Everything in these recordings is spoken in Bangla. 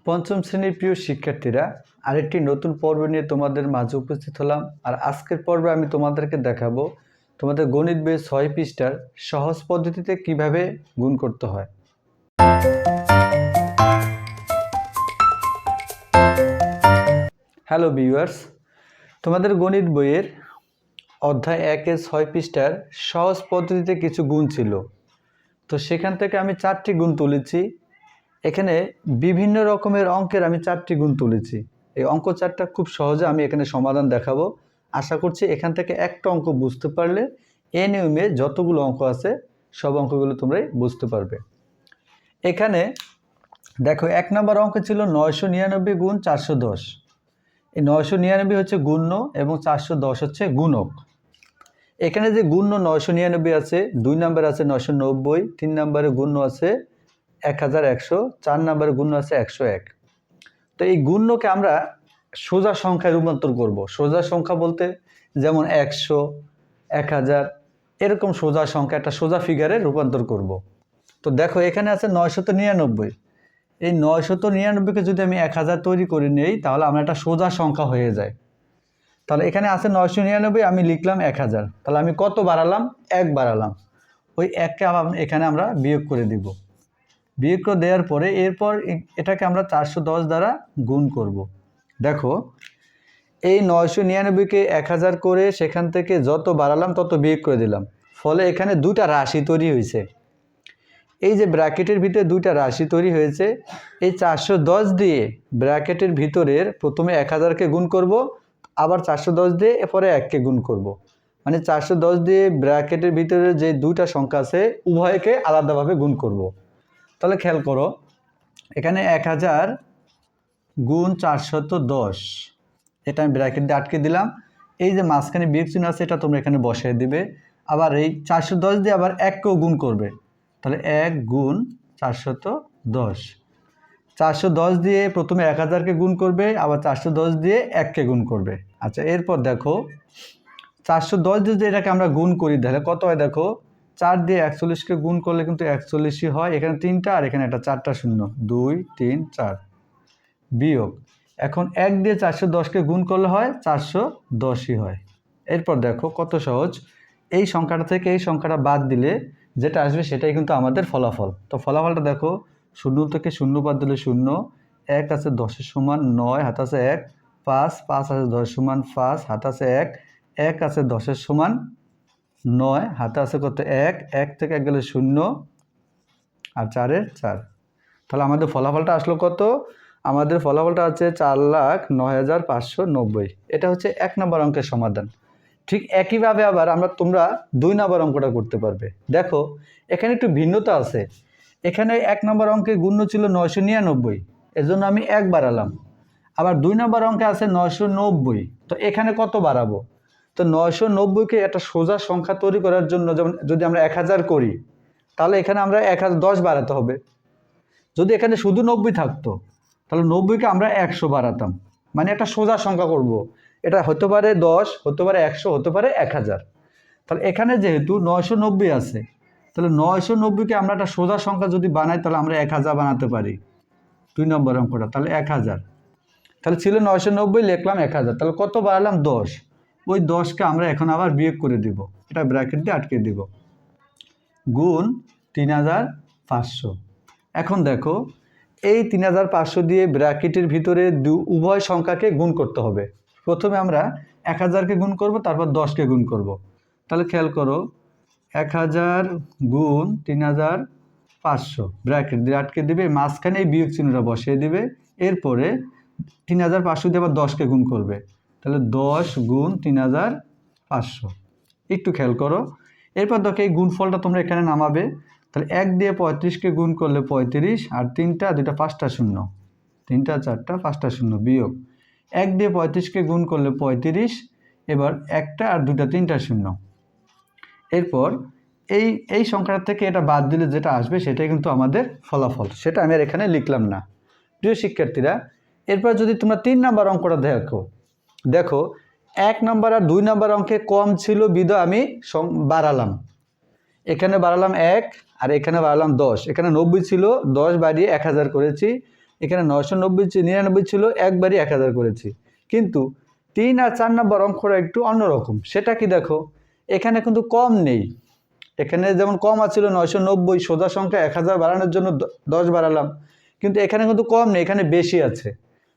পঞ্চম শ্রেণীর প্রিয় শিক্ষার্থীরা, আরেকটি নতুন পর্ব নিয়ে তোমাদের মাঝে উপস্থিত হলাম। আর আজকের পর্বে আমি তোমাদেরকে দেখাবো তোমাদের গণিত বইয়ের ৬ পৃষ্ঠার সহজ পদ্ধতিতে কিভাবে গুণ করতে হয়। হ্যালো ভিউয়ার্স, তোমাদের গণিত বইয়ের অধ্যায় ১-এর ৬ পৃষ্ঠার সহজ পদ্ধতিতে কিছু গুণ ছিল। তো সেখান থেকে আমি 4টি গুণ তুলেছি। এখানে বিভিন্ন রকমের অঙ্কের আমি 4টি গুণ তুলেছি। এই অঙ্ক 4টা খুব সহজে আমি এখানে সমাধান দেখাবো। আশা করছি এখান থেকে একটা অঙ্ক বুঝতে পারলে এই নিয়মে যতগুলো অঙ্ক আছে সব অঙ্কগুলো তোমরাই বুঝতে পারবে। এখানে দেখো 1 নম্বর অঙ্ক ছিল 999 গুণ 410। এই 999 হচ্ছে গুণ্য এবং 410 হচ্ছে গুণক। এখানে যে গুণ্য 999 আছে, 2 নম্বর আছে 990, 3 নম্বরে গুণ্য আছে 1100, 4 নম্বরে গুণ্য আছে 101। তো এই গুণ্যকে আমরা সোজা সংখ্যায় রূপান্তর করব। সোজা সংখ্যা বলতে যেমন 100, 1000 এরকম সোজা সংখ্যা, একটা সোজা ফিগারে রূপান্তর করব। তো দেখো এখানে আছে 999। এই 999কে যদি আমি 1000 তৈরি করে নেই তাহলে আমরা একটা সোজা সংখ্যা হয়ে যায়। তাহলে এখানে আছে 999, আমি লিখলাম 1000। তাহলে আমি কত বাড়ালাম? 1 বাড়ালাম। ওই 1কে আবার এখানে আমরা বিয়োগ করে দিব। বিয়োগ করে দেওয়ার পরে এরপর এটাকে আমরা 410 দ্বারা গুণ করব। দেখো এই 999কে 1000 করে সেখান থেকে যত বাড়ালাম তত বিয়োগ করে দিলাম, ফলে এখানে দুটা রাশি তৈরি হয়েছে। এই যে ব্র্যাকেটের ভিতরে দুইটা রাশি তৈরি হয়েছে, এই 410 দিয়ে ব্র্যাকেটের ভিতরের প্রথমে 1000কে গুণ করব, আবার 410 দিয়ে এরপরে 1কে গুণ করব। মানে 410 দিয়ে ব্র্যাকেটের ভিতরে যে দুইটা সংখ্যা আছে উভয়কে আলাদাভাবে গুণ করব। তাহলে খেয়াল করো, এখানে 1000 গুণ 410, এটা আমি ব্র্যাকেট দিয়ে আটকে দিলাম। এই যে মাঝখানে বিয়োগ চিহ্ন আছে এটা তোমরা এখানে বসিয়ে দিবে। আবার এই 410 দিয়ে আবার 1কেও গুণ করবে। তাহলে 1 গুণ 410। 410 দিয়ে প্রথমে 1000কে গুণ করবে, আবার 410 দিয়ে 1কে গুণ করবে। আচ্ছা, এরপর দেখো 410 দিয়ে যে এটাকে আমরা গুণ করি তাহলে কত হয়? দেখো 4 দিয়ে 41কে গুণ করলে কিন্তু 41ই হয়। এখানে 3টা আর এখানে একটা 4টা শূন্য, 2, 3, 4 বিয়োগ। এখন 1 দিয়ে 410কে গুণ করলে হয় 410ই হয়। এরপর দেখো কত সহজ, এই সংখ্যাটা থেকে এই সংখ্যাটা বাদ দিলে যেটা আসবে সেটাই কিন্তু আমাদের ফলাফল। তো ফলাফলটা দেখো, 0 থেকে 0 বাদ দিলে 0, 1 আছে 10-এর সমান 9, হাত আছে 1, 5, 5 আছে 10-এর সমান 5, হাত আছে 1, 1 আছে 10-এর সমান 9, হাতে আছে কত? 1, 1 থেকে 1 গেলে 0 আর 4-এর 4। তাহলে আমাদের ফলাফলটা আসলো কত? আমাদের ফলাফলটা হচ্ছে 4,09,590। এটা হচ্ছে 1 নম্বর অঙ্কের সমাধান। ঠিক একইভাবে আবার তোমরা 2 নম্বর অঙ্কটা করতে পারবে। দেখো এখানে একটু ভিন্নতা আছে। এখানে 1 নম্বর অঙ্কের গুণ্য ছিল 999, এজন্য আমি 1 বাড়ালাম। আবার 2 নম্বর অঙ্কে আছে 990, তো এখানে কত বাড়াবো? তো 990কে একটা সোজা সংখ্যা তৈরি করার জন্য যেমন যদি আমরা 1000 করি তাহলে এখানে আমরা 1010 বাড়াতে হবে। যদি এখানে শুধু 90 থাকতো তাহলে 90কে আমরা 100 বাড়াতাম, মানে একটা সোজা সংখ্যা করব। এটা হতে পারে 10, হতে পারে 100, হতে পারে 1000। তাহলে এখানে যেহেতু 990 আছে, তাহলে 990কে আমরা একটা সোজা সংখ্যা যদি বানাই তাহলে আমরা 1000 বানাতে পারি। 2 নম্বর অঙ্কটা তাহলে 1000, তাহলে ছিল 990, লিখলাম 1000, তাহলে কত বাড়ালাম? 10। ওই 10কে আমরা এখন আবার বিয়োগ করে দিব, এটা ব্র্যাকেট দিয়ে আটকে দিব, গুণ 3500। এখন দেখো এই 3500 দিয়ে ব্র্যাকেটের ভিতরে উভয় সংখ্যাকে গুণ করতে হবে। প্রথমে আমরা 1000কে গুণ করব, তারপর 10কে গুণ করব। তাহলে খেয়াল করো, 1000 গুণ 3500 ব্র্যাকেট দিয়ে আটকে দিবে, মাঝখানে এই বিয়োগ চিহ্নটা বসিয়ে দিবে। এরপরে 3500 দিয়ে আবার 10কে গুণ করবে, তাহলে 10 গুণ 3500। একটু খেয়াল করো, এরপর দেখো এই গুণফলটা তোমরা এখানে নামাবে। তাহলে 1 দিয়ে 35কে গুণ করলে 35, আর 3টা 2টা 5টা শূন্য, 3টা 4টা 5টা শূন্য বিয়োগ 1 দিয়ে 35কে গুণ করলে 35, এবার 1টা আর 2টা 3টা শূন্য। এরপর এই সংখ্যাটা থেকে এটা বাদ দিলে যেটা আসবে সেটাই কিন্তু আমাদের ফলাফল, সেটা আমি আর এখানে লিখলাম না। প্রিয় শিক্ষার্থীরা, এরপর যদি তোমরা 3 নম্বর অঙ্কটা দেখো 1 নম্বর আর 2 নম্বর অঙ্কে কম ছিল বিধায় আমি বাড়ালাম। এখানে বাড়ালাম 1 আর এখানে বাড়ালাম 10। এখানে 90 ছিল, 10 বাড়িয়ে 1000 করেছি। এখানে 999 ছিল, একবারই 1000 করেছি। কিন্তু 3 আর 4 নম্বর অঙ্কটা একটু অন্যরকম। সেটা কি দেখো, এখানে কিন্তু কম নেই। এখানে যেমন কম আছিল 990, সোজা সংখ্যা 1000 বাড়ানোর জন্য 10 বাড়ালাম, কিন্তু এখানে কিন্তু কম নেই, এখানে বেশি আছে।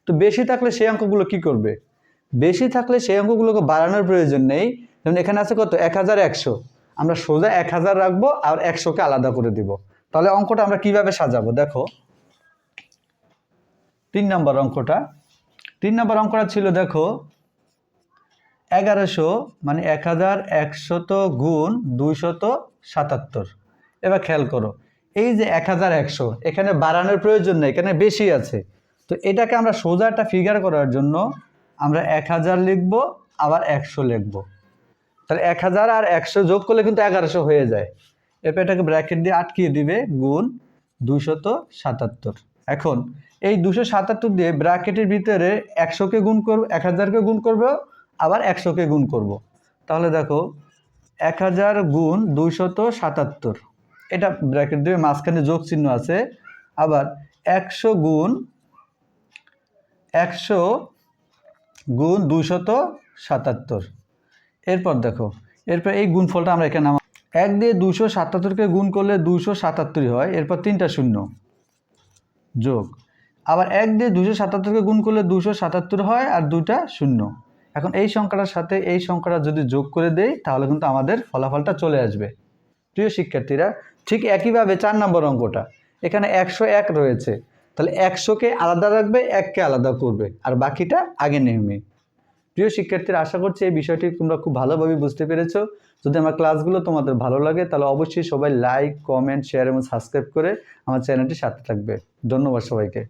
তো বেশি থাকলে সেই অঙ্কগুলো কি করবে? বেশি থাকলে সেই অঙ্কগুলোকে বাড়ানোর প্রয়োজন নেই। যেমন এখানে আছে কত, 1100, আমরা সোজা 1000 রাখবো আর 100কে আলাদা করে দিব। তাহলে অঙ্কটা আমরা কিভাবে সাজাবো দেখো। 3 নম্বর অঙ্কটা ছিল দেখো 1100 মানে 1100 গুণ 277। এবার খেয়াল করো, এই যে 1100 এখানে বাড়ানোর প্রয়োজন নেই, এখানে বেশি আছে। তো এটাকে আমরা সোজা একটা ফিগার করার জন্য আমরা 1000 লিখব, আবার 100 লিখব। তাহলে 1000 আর 100 যোগ করলে কিন্তু 1100 হয়ে যায়। এরপর এটাকে ব্র্যাকেট দিয়ে আটকিয়ে দিবে, গুণ 277। এখন এই 277 দিয়ে ব্র্যাকেটের ভিতরে 100কে গুণ করব, 1000কে গুণ করব, আবার 100কে গুণ করব। তাহলে দেখো 1000 গুণ 277, এটা ব্র্যাকেট দিয়ে মাঝখানে যোগ চিহ্ন আছে। আবার 100 গুণ 277। এরপর দেখো, এরপর এই গুণফলটা আমরা এখানে 1 দিয়ে 277কে গুণ করলে 277 হয়, এরপর 3টা শূন্য যোগ, আবার 1 দিয়ে 277কে গুণ করলে 277 হয় আর 2টা শূন্য। এখন এই সংখ্যাটার সাথে এই সংখ্যাটা যদি যোগ করে দেই তাহলে কিন্তু আমাদের ফলাফলটা চলে আসবে। প্রিয় শিক্ষার্থীরা, ঠিক একইভাবে 4 নম্বর অঙ্কটা, এখানে 101 রয়েছে, তাহলে 100কে আলাদা রাখবে, 1কে আলাদা করবে, আর বাকিটা আগে নেমে। প্রিয় শিক্ষার্থীরা, আশা করছি এই বিষয়টি তোমরা খুব ভালোভাবে বুঝতে পেরেছো। যদি আমার ক্লাসগুলো তোমাদের ভালো লাগে তাহলে অবশ্যই সবাই লাইক, কমেন্ট, শেয়ার এবং সাবস্ক্রাইব করে আমার চ্যানেলটির সাথে থাকবে। ধন্যবাদ সবাইকে।